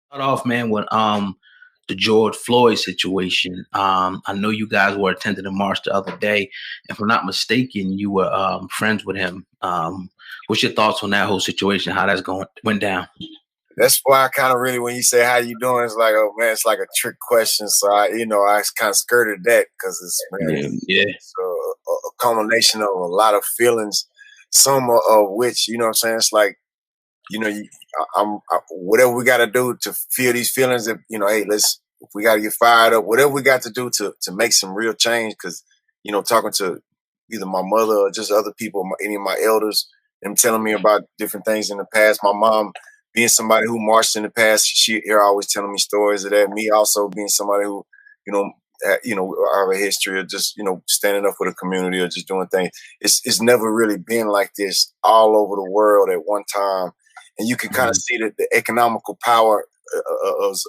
Start off, man, with the George Floyd situation. I know you guys were attending the march the other day. If I'm not mistaken, you were friends with him. What's your thoughts on that whole situation? How that's going went down? That's why I kind of really, when you say how you doing, it's like, oh man, it's like a trick question. So I kind of skirted that because Yeah, yeah. it's a culmination of a lot of feelings, some of which, what I'm saying, it's like, you know, you, whatever we got to do to feel these feelings. If hey, if we got to get fired up, whatever we got to do to make some real change. Because talking to either my mother or just other people, any of my elders, them telling me about different things in the past. My mom being somebody who marched in the past, here always telling me stories of that. Me also being somebody who, you know. I have a history of just standing up for the community or just doing things. It's never really been like this all over the world at one time, and you can kind of Mhm. see that the economical power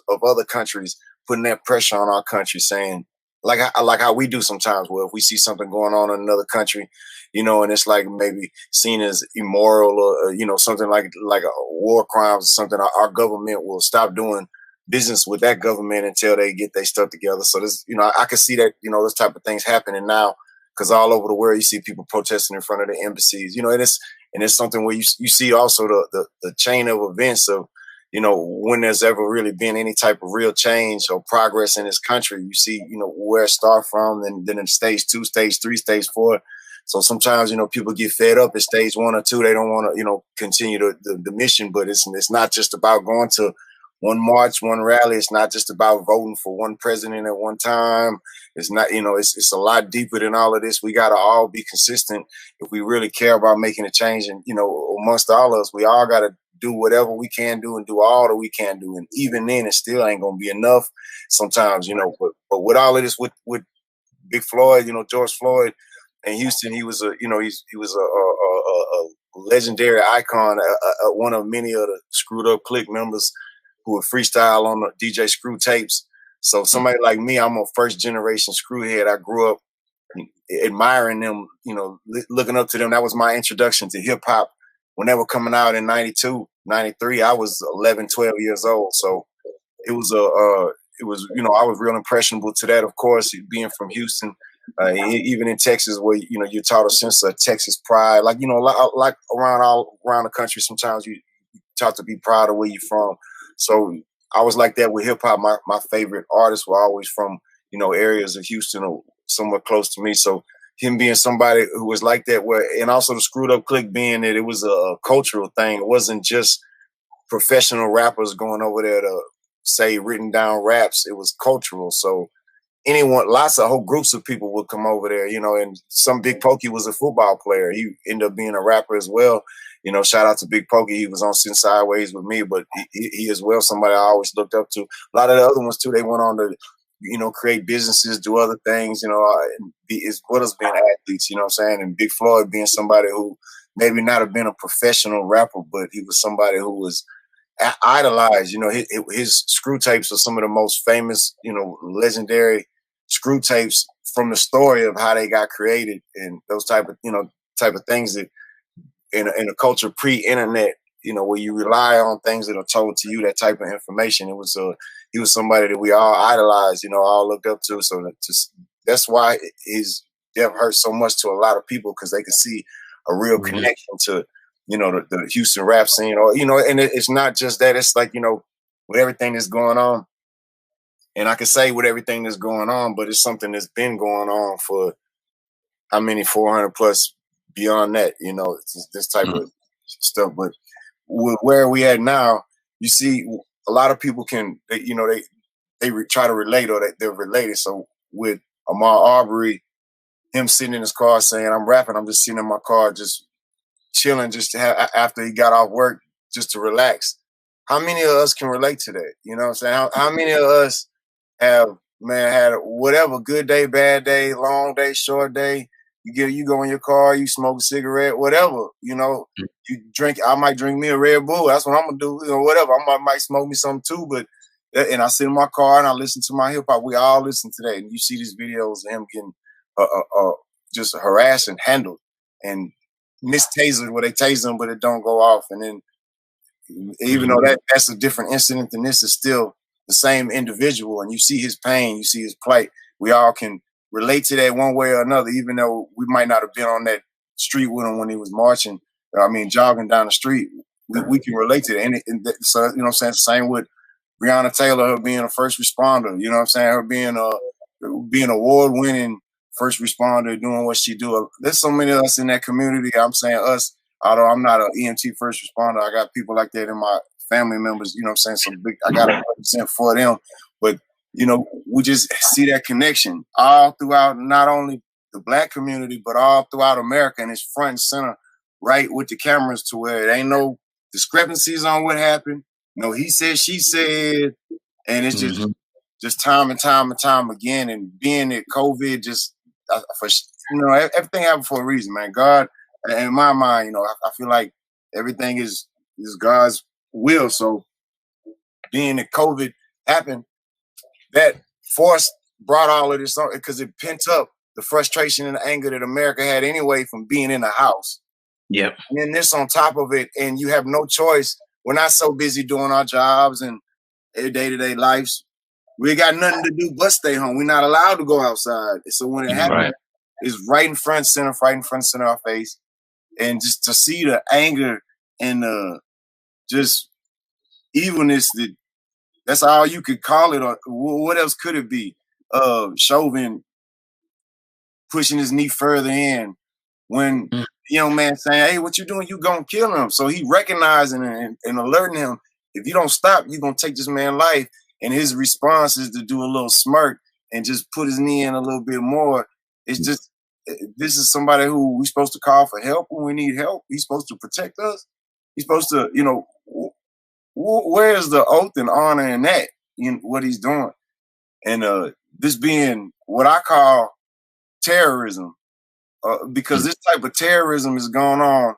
of other countries putting that pressure on our country, saying like how we do sometimes. Well, if we see something going on in another country, and it's like maybe seen as immoral or something like a war crimes or something, our government will stop doing business with that government until they get their stuff together. So this, I can see that this type of things happening now because all over the world you see people protesting in front of the embassies, and it's something where you see also the chain of events of when there's ever really been any type of real change or progress in this country. You see where it start from, and then in stage 2, stage 3, stage 4. So sometimes people get fed up at stage 1 or 2. They don't want to continue the mission. But it's not just about going to one march, one rally. It's not just about voting for one president at one time. It's not, it's a lot deeper than all of this. We got to all be consistent if we really care about making a change. And, amongst all of us, we all got to do whatever we can do and do all that we can do. And even then, it still ain't going to be enough sometimes, but with all of this, with Big Floyd, George Floyd in Houston, he was he was a legendary icon, one of many of the Screwed Up Click members who would freestyle on the DJ Screw tapes. So somebody like me, I'm a first generation screwhead. I grew up admiring them, looking up to them. That was my introduction to hip hop. When they were coming out in 92, 93, I was 11, 12 years old. So it was I was real impressionable to that, of course, being from Houston. Even in Texas, where you're taught a sense of Texas pride, like like all around the country. Sometimes you taught to be proud of where you're from. So I was like that with hip hop. My favorite artists were always from areas of Houston or somewhere close to me. So him being somebody who was like that, and also the Screwed Up Click being that it was a cultural thing. It wasn't just professional rappers going over there to say written down raps. It was cultural. So lots of whole groups of people would come over there, and some Big Pokey was a football player. He ended up being a rapper as well. Shout out to Big Pokey. He was on Sin Sideways with me, but he as well somebody I always looked up to. A lot of the other ones too, they went on to, create businesses, do other things, as well as being athletes, you know what I'm saying? And Big Floyd being somebody who maybe not have been a professional rapper, but he was somebody who was idolized. His screw tapes are some of the most famous, legendary screw tapes from the story of how they got created and those type of things that in a culture pre-internet, where you rely on things that are told to you, that type of information. He was somebody that we all idolized, all looked up to. So that's why his death hurt so much to a lot of people, because they could see a real Mhm. connection to the Houston rap scene, or and it's not just that. It's like with everything that's going on, and I can say with everything that's going on, but it's something that's been going on for how many 400 plus beyond that. It's this type Mhm. of stuff. But with where we at now, you see a lot of people try to relate, or they're related. So with Ahmaud Arbery, him sitting in his car saying, "I'm rapping," I'm just sitting in my car just chilling, just to have, after he got off work, just to relax. How many of us can relate to that? You know what I'm saying? How many of us have, man, had whatever, good day, bad day, long day, short day? You go in your car, you smoke a cigarette, whatever. You drink. I might drink me a Red Bull. That's what I'm gonna do. Whatever. I might smoke me something too. But and I sit in my car and I listen to my hip hop. We all listen to that, and you see these videos of him getting just harassed and handled and mistasered, where they tase them but it don't go off, and then even though that's a different incident than this, is still the same individual, and you see his pain, you see his plight. We all can relate to that one way or another, even though we might not have been on that street with him when he was marching. I mean, jogging down the street, we can relate to it. So, you know what I'm saying? Same with Breonna Taylor, her being a first responder, you know what I'm saying? Her being award-winning first responder, doing what she do. There's so many of us in that community. I'm saying us, although I'm not an EMT first responder. I got people like that in my family members, you know what I'm saying? I got to represent for them. But, you know, we just see that connection all throughout, not only the Black community, but all throughout America. And it's front and center, right with the cameras, to where it ain't no discrepancies on what happened. No, he said, she said, and it's just time and time and time again. And being that COVID just, everything happened for a reason, man. God, in my mind, you know, I feel like everything is God's will. So being that COVID happened, that brought all of this on, because it pent up the frustration and the anger that America had anyway from being in the house. Yep. And then this on top of it, and you have no choice. We're not so busy doing our jobs and day-to-day lives. We got nothing to do but stay home. We're not allowed to go outside. So when it happens, it's right in front center of our face. And just to see the anger and just evilness, that's all you could call it. Or what else could it be? Chauvin pushing his knee further in when the young man saying, hey, what you doing? You gonna kill him. So he recognizing and alerting him, if you don't stop, you're gonna take this man's life. And his response is to do a little smirk and just put his knee in a little bit more. It's just, this is somebody who we're supposed to call for help when we need help. He's supposed to protect us. He's supposed to, you know, where's the oath and honor in that, in what he's doing? And this being what I call terrorism, because this type of terrorism is going on.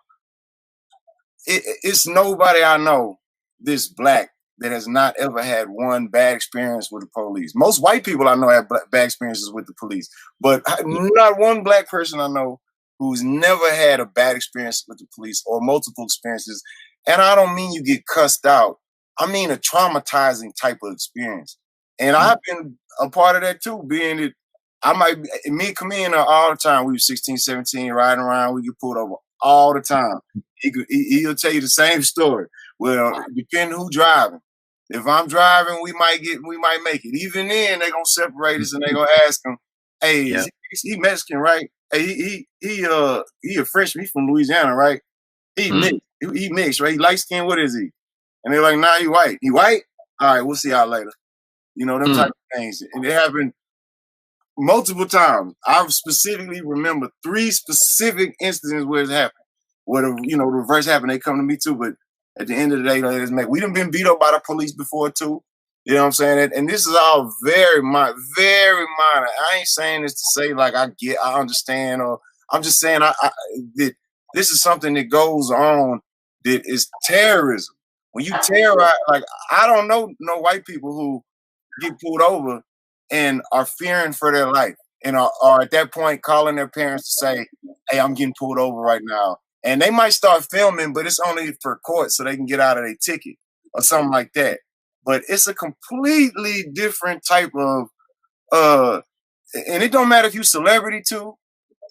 It's nobody I know this Black that has not ever had one bad experience with the police. Most white people I know have bad experiences with the police, but not one Black person I know who's never had a bad experience with the police or multiple experiences. And I don't mean you get cussed out. I mean a traumatizing type of experience. And I've been a part of that too, being that me and Camille all the time. We were 16, 17, riding around. We get pulled over all the time. He'll tell you the same story. Well, depending who driving. If I'm driving, we might make it. Even then, they're gonna separate us and they're gonna ask him, hey, is he Mexican, right? Hey, he a freshman, he's from Louisiana, right? He mixed, right? He light skinned, what is he? And they're like, nah, he white. He white? All right, we'll see y'all later. You know, them type of things. And it happened multiple times. I specifically remember 3 specific instances where it happened. Where the reverse happened, they come to me too. But at the end of the day, we done been beat up by the police before too. You know what I'm saying? And this is all very minor. I ain't saying this to say like I understand, or I'm just saying that this is something that goes on that is terrorism. When you terrorize, like, I don't know no white people who get pulled over and are fearing for their life and are at that point calling their parents to say, hey, I'm getting pulled over right now. And they might start filming, but it's only for court so they can get out of their ticket or something like that. But it's a completely different type of, and it don't matter if you celebrity too.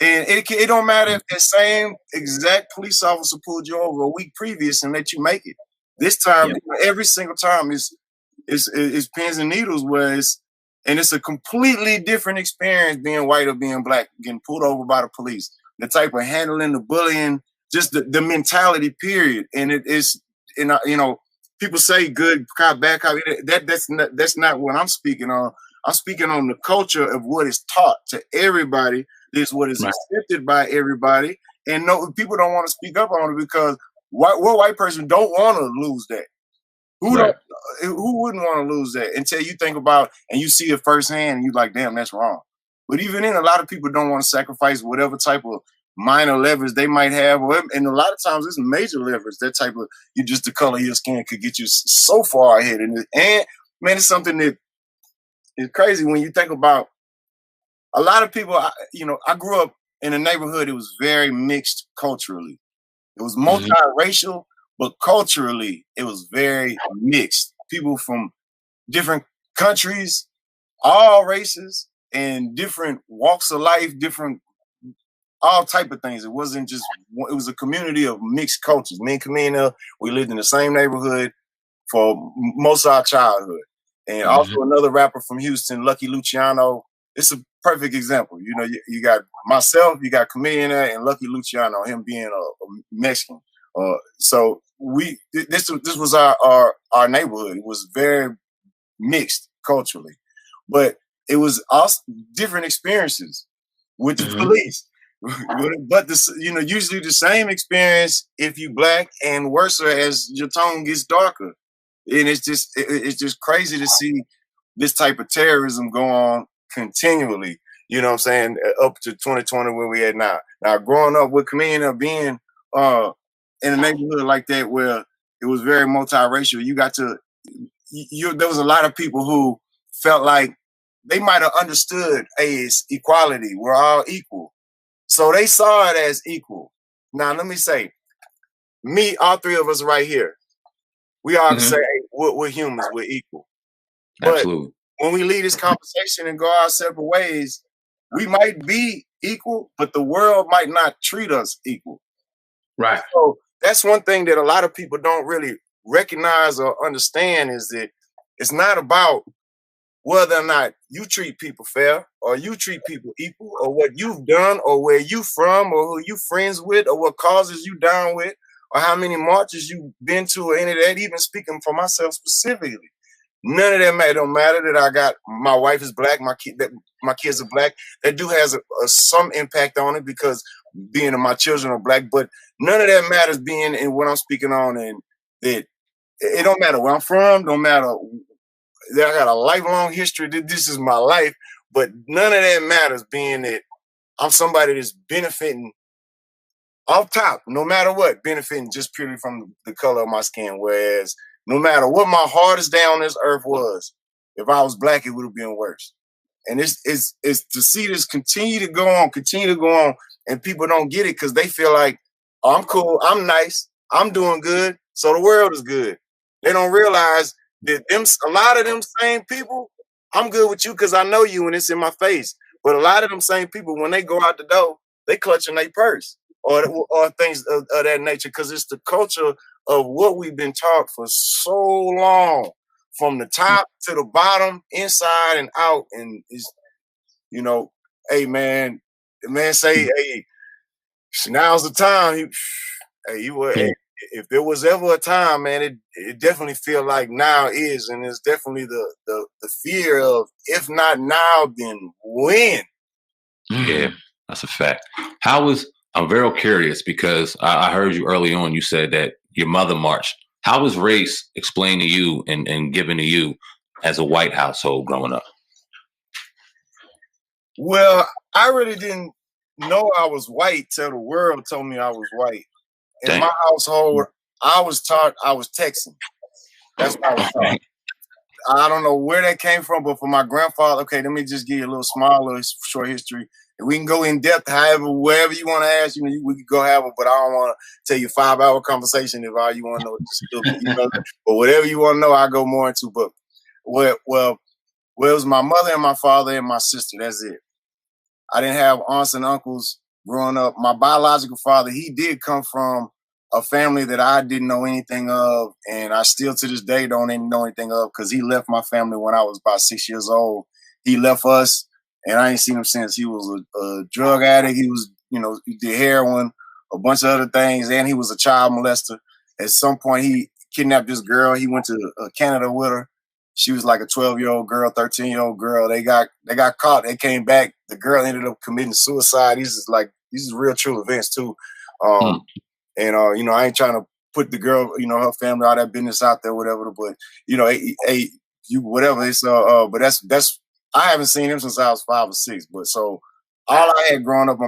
And it don't matter if that same exact police officer pulled you over a week previous and let you make it. This time, every single time is pins and needles, and it's a completely different experience being white or being Black, getting pulled over by the police. The type of handling, the bullying, just the mentality, period. And it is, people say good cop, bad cop. That's not what I'm speaking on. I'm speaking on the culture of what is taught to everybody. This is what is accepted by everybody, and no, people don't want to speak up on it because what white person don't want to lose that. Who wouldn't want to lose that until you think about and you see it firsthand and you're like, damn, that's wrong. But even then, a lot of people don't want to sacrifice whatever type of minor leverage they might have, and a lot of times it's major leverage. That type of, just the color of your skin could get you so far ahead. And man, it's something that is crazy when you think about. A lot of people, I grew up in a neighborhood. It was very mixed culturally. It was multiracial, but culturally, it was very mixed. People from different countries, all races, and different walks of life, different all type of things. It wasn't just it was a community of mixed cultures. Me and Camina, we lived in the same neighborhood for most of our childhood. And also Mhm. another rapper from Houston, Lucky Luciano. It's a perfect example. You know, you got myself, you got Camina, and Lucky Luciano, him being a Mexican. So this was our neighborhood. It was very mixed culturally, but it was also different experiences with the Mhm. police. But usually the same experience if you black, and worse as your tone gets darker. And it's just crazy to see this type of terrorism go on continually. You know what I'm saying? Up to 2020 where we at now. Now growing up with coming up being uh in a neighborhood like that where it was very multiracial, you got to there was a lot of people who felt like they might have understood, hey, it's equality, we're all equal. So they saw it as equal. Now let me say, me, all three of us right here, we all can say, Mhm. hey, we're humans, we're equal. But Absolutely. when we leave this conversation and go our separate ways, we might be equal, but the world might not treat us equal. Right. So that's one thing that a lot of people don't really recognize or understand is that it's not about whether or not you treat people fair or you treat people equal or what you've done or where you from or who you friends with or what causes you down with or how many marches you've been to or any of that, even speaking for myself specifically. None of that matter. Don't matter that I got my wife is black, my kids are black. That do has some impact on it because being my children are black. But none of that matters. Being in what I'm speaking on, and that it don't matter where I'm from. Don't matter. I got a lifelong history. This is my life. But none of that matters. Being that I'm somebody that's benefiting off top, no matter what, benefiting just purely from the color of my skin. Whereas no matter what my hardest day on this earth was, if I was black, it would have been worse. And it's to see this continue to go on, and people don't get it because they feel like, oh, I'm cool, I'm nice, I'm doing good, so the world is good. They don't realize that a lot of them same people, I'm good with you because I know you and it's in my face. But a lot of them same people, when they go out the door, they clutching their purse or things of that nature because it's the culture of what we've been taught for so long, from the top to the bottom, inside and out. And it's, you know, hey man, the man say, hey, now's the time. Hey, you were, hey, if there was ever a time, man, it definitely feel like now is, and it's definitely the fear of if not now, then when. Mm. Yeah, that's a fact. How was I'm very curious because I heard you early on. You said that your mother marched. How was race explained to you and given to you as a white household growing up? Well, I really didn't know I was white till the world told me I was white. In Dang. my household, I was taught I was Texan. That's what I was taught. I don't know where that came from, but for my grandfather, okay, let me just give you a little small, little short history. And we can go in depth, however, wherever you want to ask, we can go have it, but I don't want to tell you 5 hour conversation if all you want to know is just a little bit, but whatever you want to know, I go more into. But well, it was my mother and my father and my sister. That's it. I didn't have aunts and uncles growing up. My biological father, he did come from a family that I didn't know anything of, and I still to this day don't even know anything of because he left my family when I was about 6 years old. He left us, and I ain't seen him since. He was a drug addict. He was, he did heroin, a bunch of other things, and he was a child molester. At some point, he kidnapped this girl. He went to Canada with her. She was like a 12-year-old girl, 13-year-old girl. They got caught. They came back. The girl ended up committing suicide. These is real true events too. Hmm. And I ain't trying to put the girl, her family, all that business out there, whatever. But you whatever. It's but that's I haven't seen him since I was 5 or 6. But so all I had growing up,